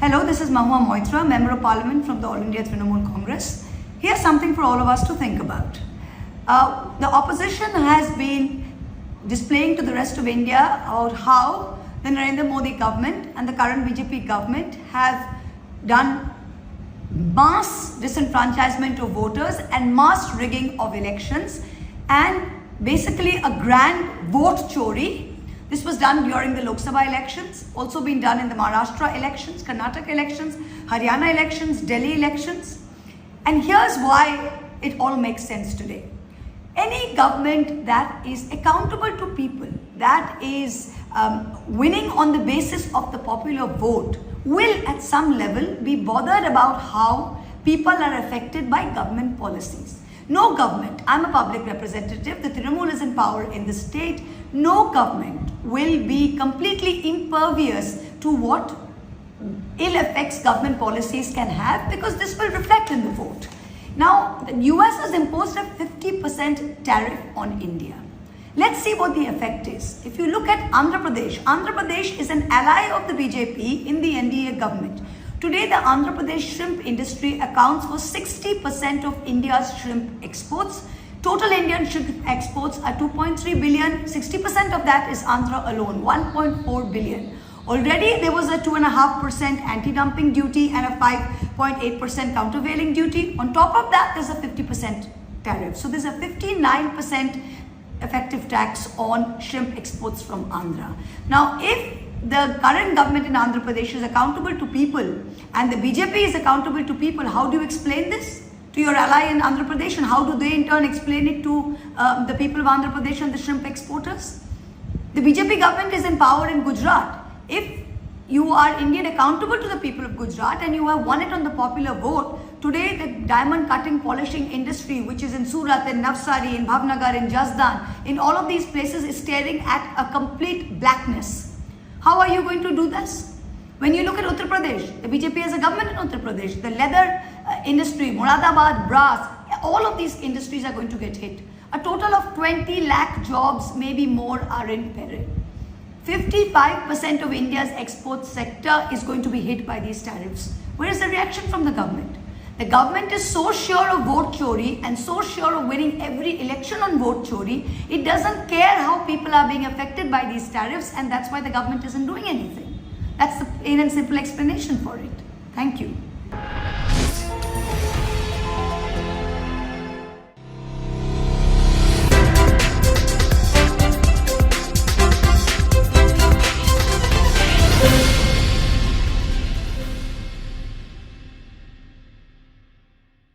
Hello, this is Mahua Moitra, Member of Parliament from the All India Trinamool Congress. Here's something for all of us to think about. The opposition has been displaying to the rest of India about how the Narendra Modi government and the current BJP government have done mass disenfranchisement of voters and mass rigging of elections and basically a grand vote chori. This was done during the Lok Sabha elections, also been done in the Maharashtra elections, Karnataka elections, Haryana elections, Delhi elections. And here's why it all makes sense today. Any government that is accountable to people, that is winning on the basis of the popular vote, will at some level be bothered about how people are affected by government policies. No government, I'm a public representative, the Trinamool is in power in the state, no government will be completely impervious to what ill effects government policies can have, because this will reflect in the vote. Now, the US has imposed a 50% tariff on India. Let's see what the effect is. If you look at Andhra Pradesh is an ally of the BJP in the NDA government. Today, the Andhra Pradesh shrimp industry accounts for 60% of India's shrimp exports. Total Indian shrimp exports are 2.3 billion. 60% of that is Andhra alone, 1.4 billion. Already there was a 2.5% anti-dumping duty and a 5.8% countervailing duty. On top of that, there's a 50% tariff. So there's a 59% effective tax on shrimp exports from Andhra. Now, if the current government in Andhra Pradesh is accountable to people and the BJP is accountable to people, how do you explain this to your ally in Andhra Pradesh, and how do they in turn explain it to the people of Andhra Pradesh and the shrimp exporters? The BJP government is in power in Gujarat. If you are indeed accountable to the people of Gujarat and you have won it on the popular vote, today the diamond cutting polishing industry, which is in Surat, in Navsari, in Bhavnagar, in Jasdan, in all of these places is staring at a complete blackness. How are you going to do this? When you look at Uttar Pradesh, the BJP has a government in Uttar Pradesh, the leather industry, Moradabad, brass, all of these industries are going to get hit. A total of 20 lakh jobs, maybe more, are in peril. 55% of India's export sector is going to be hit by these tariffs. Where is the reaction from the government? The government is so sure of vote chori and so sure of winning every election on vote chori, it doesn't care how people are being affected by these tariffs, and that's why the government isn't doing anything. That's the plain and simple explanation for it. Thank you.